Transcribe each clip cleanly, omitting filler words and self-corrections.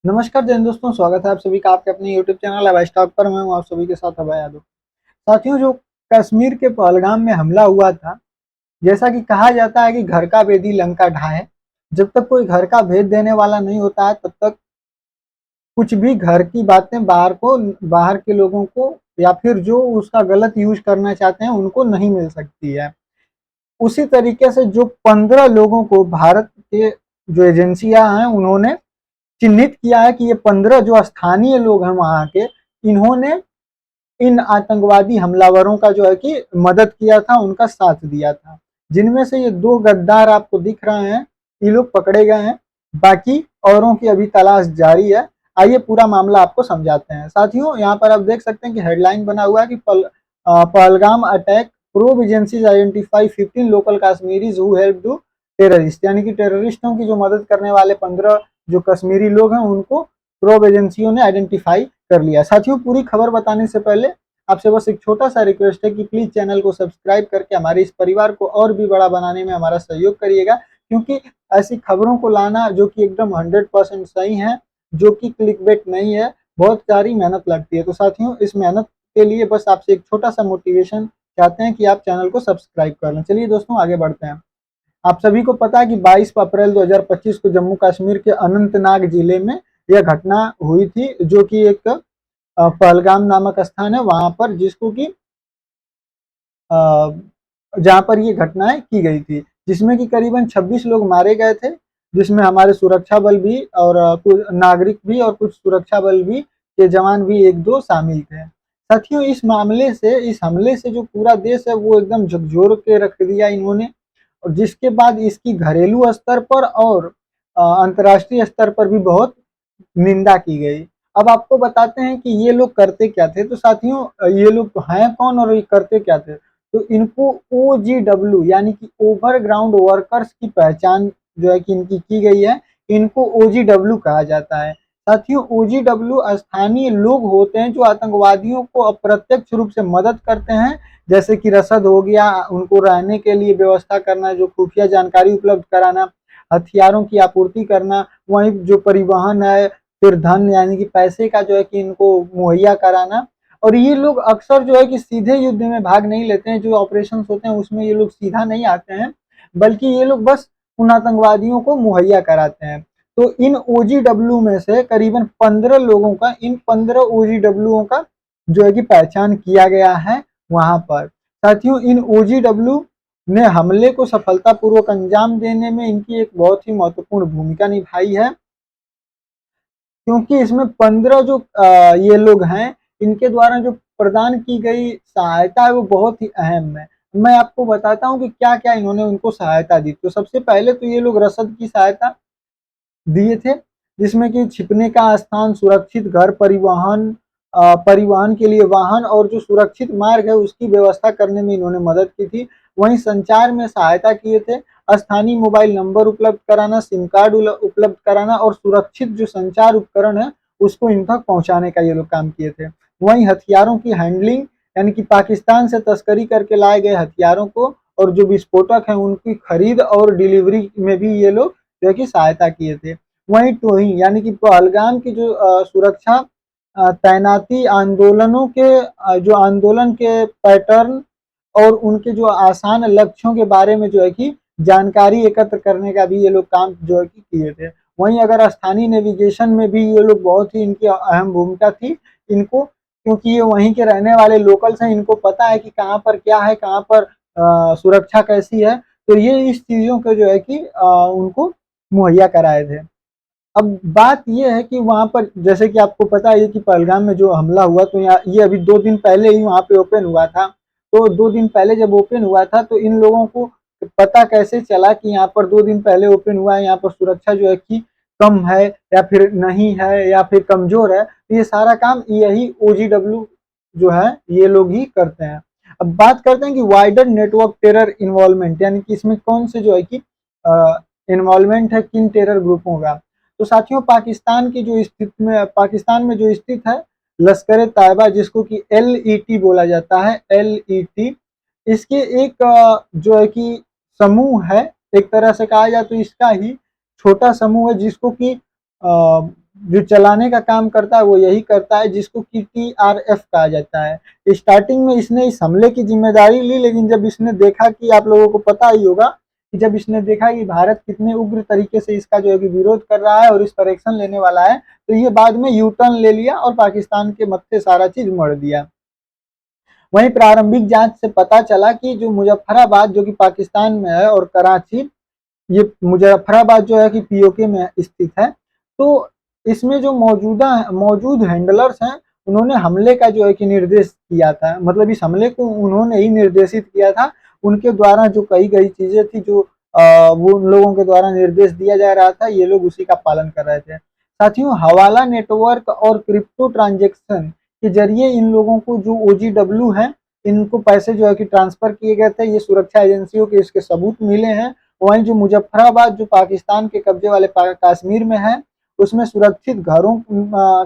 नमस्कार जैन दोस्तों, स्वागत है आप सभी का आपके अपने यूट्यूब चैनल अभय स्टॉक पर। मैं हूं आप सभी के साथ अभय यादव। साथियों, जो कश्मीर के पहलगाम में हमला हुआ था, जैसा कि कहा जाता है कि घर का भेदी लंका ढाए। जब तक कोई घर का भेद देने वाला नहीं होता है, तब तक कुछ भी घर की बातें बाहर के लोगों को या फिर जो उसका गलत यूज करना चाहते हैं उनको नहीं मिल सकती है। उसी तरीके से जो 15 लोगों को भारत के जो एजेंसियां हैं उन्होंने चिन्हित किया है कि ये 15 जो स्थानीय लोग हैं वहां के, इन्होंने इन आतंकवादी हमलावरों का जो है कि मदद किया था, उनका साथ दिया था। जिनमें से ये 2 गद्दार आपको दिख रहे हैं, ये लोग पकड़े गए हैं। बाकी औरों की अभी तलाश जारी है। आइए पूरा मामला आपको समझाते हैं। साथियों, यहाँ पर आप देख सकते हैं कि हेडलाइन बना हुआ है कि Pahalgam attack probe agencies identify 15 local Kashmiris who help to terrorist, यानी कि टेररिस्टों की जो मदद करने वाले 15 जो कश्मीरी लोग हैं उनको प्रोब एजेंसियों ने आइडेंटिफाई कर लिया। साथियों, पूरी खबर बताने से पहले आपसे बस एक छोटा सा रिक्वेस्ट है कि प्लीज चैनल को सब्सक्राइब करके हमारे इस परिवार को और भी बड़ा बनाने में हमारा सहयोग करिएगा, क्योंकि ऐसी खबरों को लाना जो कि एकदम 100% सही है, जो कि क्लिकबेट नहीं है, बहुत सारी मेहनत लगती है। तो साथियों, इस मेहनत के लिए बस आपसे एक छोटा सा मोटिवेशन चाहते हैं कि आप चैनल को सब्सक्राइब कर लें। चलिए दोस्तों, आगे बढ़ते हैं। आप सभी को पता है कि 22 अप्रैल 2025 को जम्मू कश्मीर के अनंतनाग जिले में यह घटना हुई थी, जो कि एक पहलगाम नामक स्थान है वहां पर, जिसको कि जहां पर ये घटनाएं की गई थी, जिसमें कि करीबन 26 लोग मारे गए थे, जिसमें हमारे सुरक्षा बल भी और कुछ नागरिक भी और कुछ सुरक्षा बल भी के जवान भी एक दो शामिल थे। साथियों, इस हमले से जो पूरा देश है वो एकदम झकझोर के रख दिया इन्होंने, और जिसके बाद इसकी घरेलू स्तर पर और अंतर्राष्ट्रीय स्तर पर भी बहुत निंदा की गई। अब आपको बताते हैं कि ये लोग करते क्या थे। तो साथियों, ये लोग हैं कौन और ये करते क्या थे। तो इनको OGW यानी कि ओवरग्राउंड वर्कर्स की पहचान जो है कि इनकी की गई है। इनको OGW कहा जाता है। साथियों, OGW स्थानीय लोग होते हैं जो आतंकवादियों को अप्रत्यक्ष रूप से मदद करते हैं, जैसे कि रसद हो गया, उनको रहने के लिए व्यवस्था करना, जो खुफिया जानकारी उपलब्ध कराना, हथियारों की आपूर्ति करना, वहीं जो परिवहन है, फिर धन यानी कि पैसे का जो है कि इनको मुहैया कराना। और ये लोग अक्सर जो है कि सीधे युद्ध में भाग नहीं लेते हैं, जो ऑपरेशन होते हैं उसमें ये लोग सीधा नहीं आते हैं, बल्कि ये लोग बस उन आतंकवादियों को मुहैया कराते हैं। तो इन OGW में से करीबन 15 लोगों का, इन 15 OGW का जो है कि पहचान किया गया है वहां पर। साथियों, इन OGW ने हमले को सफलतापूर्वक अंजाम देने में इनकी एक बहुत ही महत्वपूर्ण भूमिका निभाई है, क्योंकि इसमें 15 जो ये लोग हैं, इनके द्वारा जो प्रदान की गई सहायता है वो बहुत ही अहम है। मैं आपको बताता हूँ कि क्या क्या इन्होंने उनको सहायता दी। तो सबसे पहले तो ये लोग रसद की सहायता दिए थे, जिसमें कि छिपने का स्थान, सुरक्षित घर, परिवहन के लिए वाहन और जो सुरक्षित मार्ग है उसकी व्यवस्था करने में इन्होंने मदद की थी। वहीं संचार में सहायता किए थे, स्थानीय मोबाइल नंबर उपलब्ध कराना, सिम कार्ड उपलब्ध कराना और सुरक्षित जो संचार उपकरण है उसको इन तक पहुंचाने का ये लोग काम किए थे। वहीं हथियारों की हैंडलिंग, यानी कि पाकिस्तान से तस्करी करके लाए गए हथियारों को और जो विस्फोटक है उनकी खरीद और डिलीवरी में भी ये लोग जो है कि सहायता किए थे। वहीं टोइंग यानी कि पहलगाम की जो सुरक्षा तैनाती, आंदोलनों के जो आंदोलन के पैटर्न और उनके जो आसान लक्ष्यों के बारे में जो है कि जानकारी एकत्र करने का भी ये लोग काम जो है कि किए थे। वहीं अगर स्थानीय नेविगेशन में भी ये लोग, बहुत ही इनकी अहम भूमिका थी इनको, क्योंकि ये वहीं के रहने वाले लोकल्स हैं, इनको पता है कि कहाँ पर क्या है, कहाँ पर सुरक्षा कैसी है। तो ये इस चीजों के जो है कि उनको मुहैया कराए थे। अब बात ये है कि वहां पर, जैसे कि आपको पता है कि पहलगाम में जो हमला हुआ, तो यहाँ ये अभी 2 दिन पहले ही वहां पे ओपन हुआ था। तो 2 दिन पहले जब ओपन हुआ था तो इन लोगों को पता कैसे चला कि यहाँ पर 2 दिन पहले ओपन हुआ है, यहाँ पर सुरक्षा जो है कि कम है या फिर नहीं है या फिर कमजोर है। तो ये सारा काम यही OGW जो है ये लोग ही करते हैं। अब बात करते हैं कि वाइडर नेटवर्क टेरर इन्वॉल्वमेंट, यानी कि इसमें कौन से जो है कि इन्वॉल्वमेंट है किन टेरर ग्रुपों का। तो साथियों, पाकिस्तान में जो स्थित है लश्कर तैयबा, जिसको कि LET बोला जाता है, LET, इसके एक जो है कि समूह है, एक तरह से कहा जाए तो इसका ही छोटा समूह है, जिसको कि जो चलाने का काम करता है वो यही करता है, जिसको कि TRF कहा जाता है। स्टार्टिंग में इसने इस हमले की जिम्मेदारी ली, लेकिन जब इसने देखा कि आप लोगों को पता ही होगा कि जब इसने देखा कि भारत कितने उग्र तरीके से इसका जो है कि विरोध कर रहा है और इस पर एक्शन लेने वाला है, तो ये बाद में यू टर्न ले लिया और पाकिस्तान के मत्थे सारा चीज मोड़ दिया। वहीं प्रारंभिक जांच से पता चला कि जो मुजफ्फराबाद जो कि पाकिस्तान में है और कराची, ये मुजफ्फराबाद जो है कि पीओके में स्थित है, तो इसमें जो मौजूद हैंडलर्स हैं, उन्होंने हमले का जो है कि निर्देश किया था। मतलब इस हमले को उन्होंने ही निर्देशित किया था। उनके द्वारा जो कही गई चीजें थी, जो वो उन लोगों के द्वारा निर्देश दिया जा रहा था, ये लोग उसी का पालन कर रहे थे। साथियों, हवाला नेटवर्क और क्रिप्टो ट्रांजेक्शन के जरिए इन लोगों को जो OGW है, इनको पैसे जो है कि ट्रांसफर किए गए थे। ये सुरक्षा एजेंसियों के इसके सबूत मिले हैं। वहीं जो मुजफ्फराबाद जो पाकिस्तान के कब्जे वाले कश्मीर में है, उसमें सुरक्षित घरों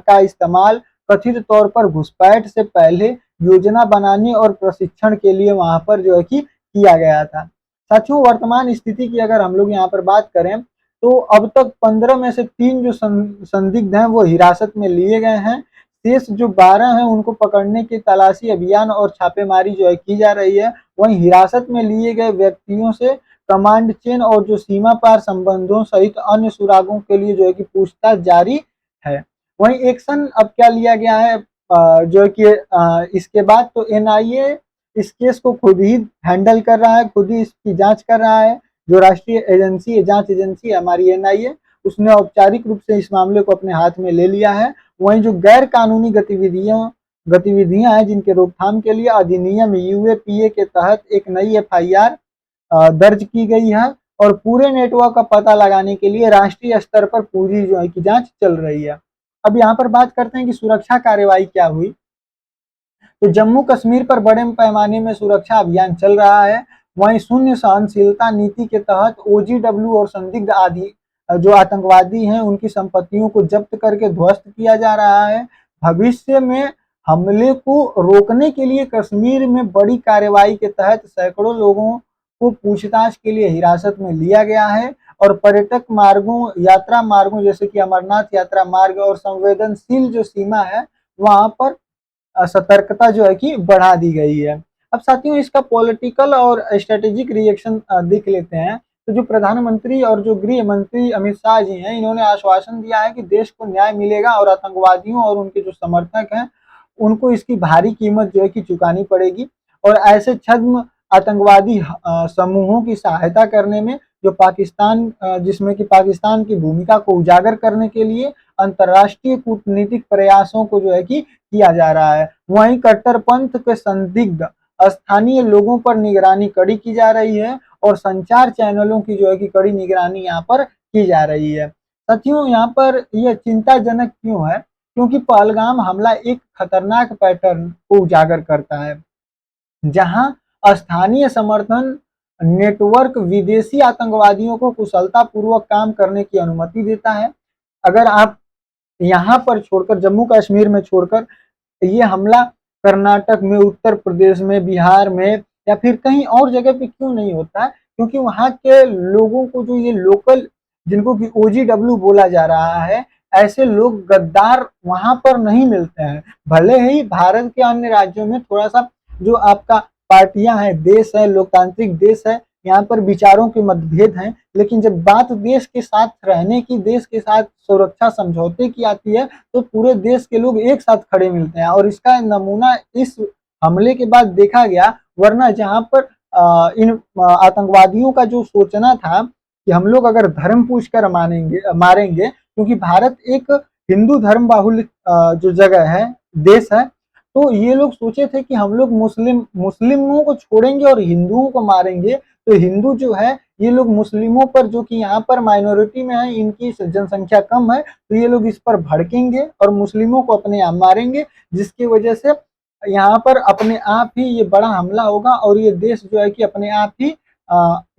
का इस्तेमाल कथित तौर पर घुसपैठ से पहले योजना बनाने और प्रशिक्षण के लिए वहां पर जो है कि किया गया था। साथियों, वर्तमान स्थिति की अगर हम लोग यहाँ पर बात करें, तो अब तक 15 में से 3 जो संदिग्ध हैं वो हिरासत में लिए गए हैं। शेष जो 12 हैं उनको पकड़ने की तलाशी अभियान और छापेमारी जो है की जा रही है। वहीं हिरासत में लिए गए व्यक्तियों से कमांड चेन और जो सीमा पार संबंधों सहित अन्य सुरागों के लिए जो है कि पूछताछ जारी है। वहीं एक्शन अब क्या लिया गया है, जो है कि इसके बाद तो NIA इस केस को खुद ही हैंडल कर रहा है, खुद ही इसकी जांच कर रहा है। जो राष्ट्रीय एजेंसी है, जांच एजेंसी है हमारी NIA, उसने औपचारिक रूप से इस मामले को अपने हाथ में ले लिया है। वहीं जो गैर कानूनी गतिविधियां हैं, जिनके रोकथाम के लिए अधिनियम UAPA के तहत एक नई FIR दर्ज की गई है और पूरे नेटवर्क का पता लगाने के लिए राष्ट्रीय स्तर पर पूरी जो है कि जांच चल रही है। अब यहाँ पर बात करते हैं कि सुरक्षा कार्रवाई क्या हुई। तो जम्मू कश्मीर पर बड़े पैमाने में सुरक्षा अभियान चल रहा है। वहीं शून्य सहनशीलता नीति के तहत OGW और संदिग्ध आदि जो आतंकवादी हैं उनकी संपत्तियों को जब्त करके ध्वस्त किया जा रहा है। भविष्य में हमले को रोकने के लिए कश्मीर में बड़ी कार्रवाई के तहत सैकड़ों लोगों को पूछताछ के लिए हिरासत में लिया गया है और पर्यटक मार्गों, यात्रा मार्गों जैसे कि अमरनाथ यात्रा मार्ग और संवेदनशील जो सीमा है, वहां पर सतर्कता जो है कि बढ़ा दी गई है। अब साथियों, इसका पॉलिटिकल और स्ट्रेटेजिक रिएक्शन देख लेते हैं। तो जो प्रधानमंत्री और जो गृह मंत्री अमित शाह जी हैं, इन्होंने आश्वासन दिया है कि देश को न्याय मिलेगा और आतंकवादियों और उनके जो समर्थक हैं उनको इसकी भारी कीमत जो है कि चुकानी पड़ेगी। और ऐसे छद्म आतंकवादी समूहों की सहायता करने में जो पाकिस्तान, जिसमें कि पाकिस्तान की भूमिका को उजागर करने के लिए अंतर्राष्ट्रीय कूटनीतिक प्रयासों को जो है कि किया जा रहा है। वहीं कट्टरपंथ के संदिग्ध स्थानीय लोगों पर निगरानी कड़ी की जा रही है और संचार चैनलों की जो है कि कड़ी निगरानी यहाँ पर की जा रही है। साथियों, यहाँ पर यह चिंताजनक क्यों है? क्योंकि पहलगाम हमला एक खतरनाक पैटर्न को उजागर करता है, जहां स्थानीय समर्थन नेटवर्क विदेशी आतंकवादियों को कुशलतापूर्वक काम करने की अनुमति देता है। अगर आप यहाँ पर छोड़कर, जम्मू कश्मीर में छोड़कर, ये हमला कर्नाटक में, उत्तर प्रदेश में, बिहार में या फिर कहीं और जगह पे क्यों नहीं होता है? क्योंकि वहाँ के लोगों को, जो ये लोकल, जिनको कि OGW बोला जा रहा है, ऐसे लोग गद्दार वहां पर नहीं मिलते हैं। भले ही भारत के अन्य राज्यों में थोड़ा सा जो आपका पार्टियां हैं, देश है, लोकतांत्रिक देश है, यहाँ पर विचारों के मतभेद हैं, लेकिन जब बात देश के साथ रहने की, देश के साथ सुरक्षा समझौते की आती है, तो पूरे देश के लोग एक साथ खड़े मिलते हैं। और इसका नमूना इस हमले के बाद देखा गया। वरना जहां पर इन आतंकवादियों का जो सोचना था कि हम लोग अगर धर्म पूछ कर मारेंगे, क्योंकि भारत एक हिंदू धर्म बाहुल्य जो जगह है, देश है, तो ये लोग सोचे थे कि हम लोग मुस्लिमों को छोड़ेंगे और हिंदुओं को मारेंगे। तो हिंदू जो है, ये लोग मुस्लिमों पर, जो कि यहाँ पर माइनॉरिटी में है, इनकी जनसंख्या कम है, तो ये लोग इस पर भड़केंगे और मुस्लिमों को अपने यहाँ मारेंगे, जिसकी वजह से यहाँ पर अपने आप ही ये बड़ा हमला होगा और ये देश जो है कि अपने आप ही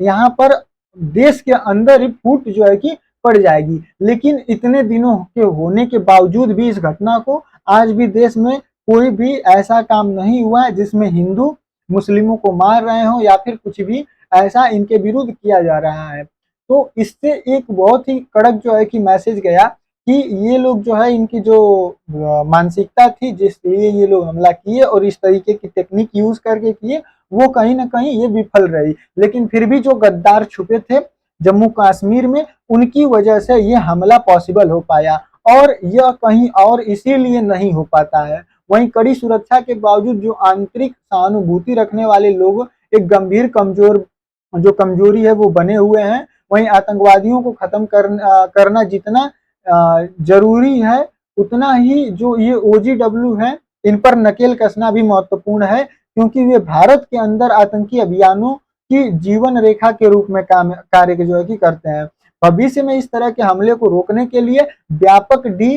यहाँ पर देश के अंदर ही फूट जो है कि पड़ जाएगी। लेकिन इतने दिनों के होने के बावजूद भी इस घटना को आज भी देश में कोई भी ऐसा काम नहीं हुआ है जिसमें हिंदू मुस्लिमों को मार रहे हो या फिर कुछ भी ऐसा इनके विरुद्ध किया जा रहा है। तो इससे एक बहुत ही कड़क जो है कि मैसेज गया कि ये लोग जो है इनकी जो मानसिकता थी जिसलिए ये लोग हमला किए और इस तरीके की टेक्निक यूज करके किए, वो कहीं ना कहीं ये विफल रही। लेकिन फिर भी जो गद्दार छुपे थे जम्मू कश्मीर में, उनकी वजह से ये हमला पॉसिबल हो पाया, और यह कहीं और इसीलिए नहीं हो पाता है। वहीं कड़ी सुरक्षा के बावजूद जो आंतरिक सहानुभूति रखने वाले लोग एक गंभीर कमजोरी है वो बने हुए हैं। वहीं आतंकवादियों को खत्म करना जितना जरूरी है, उतना ही जो ये OGW है इन पर नकेल कसना भी महत्वपूर्ण है, क्योंकि वे भारत के अंदर आतंकी अभियानों की जीवन रेखा के रूप में कार्य जो है कि करते हैं। भविष्य में इस तरह के हमले को रोकने के लिए व्यापक डी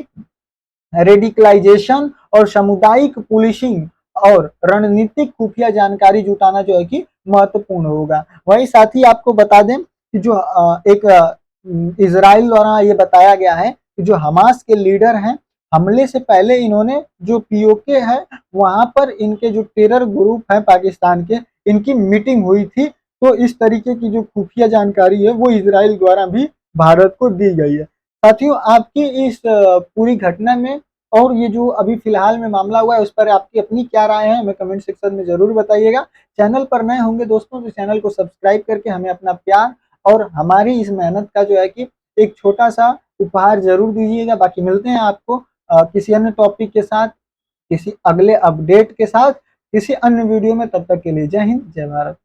रेडिकलाइजेशन और सामुदायिक पुलिसिंग और रणनीतिक खुफिया जानकारी जुटाना जो है कि महत्वपूर्ण होगा। वहीं साथ ही आपको बता दें कि जो एक इजराइल द्वारा ये बताया गया है कि जो हमास के लीडर हैं, हमले से पहले इन्होंने जो POK है वहां पर इनके जो टेरर ग्रुप है पाकिस्तान के, इनकी मीटिंग हुई थी। तो इस तरीके की जो खुफिया जानकारी है वो इजराइल द्वारा भी भारत को दी गई है। साथियों, आपकी इस पूरी घटना में और ये जो अभी फिलहाल में मामला हुआ है उस पर आपकी अपनी क्या राय है, हमें कमेंट सेक्शन में जरूर बताइएगा। चैनल पर नए होंगे दोस्तों तो चैनल को सब्सक्राइब करके हमें अपना प्यार और हमारी इस मेहनत का जो है कि एक छोटा सा उपहार जरूर दीजिएगा। बाकी मिलते हैं आपको किसी अन्य टॉपिक के साथ, किसी अगले अपडेट के साथ, किसी अन्य वीडियो में। तब तक के लिए जय हिंद, जय भारत।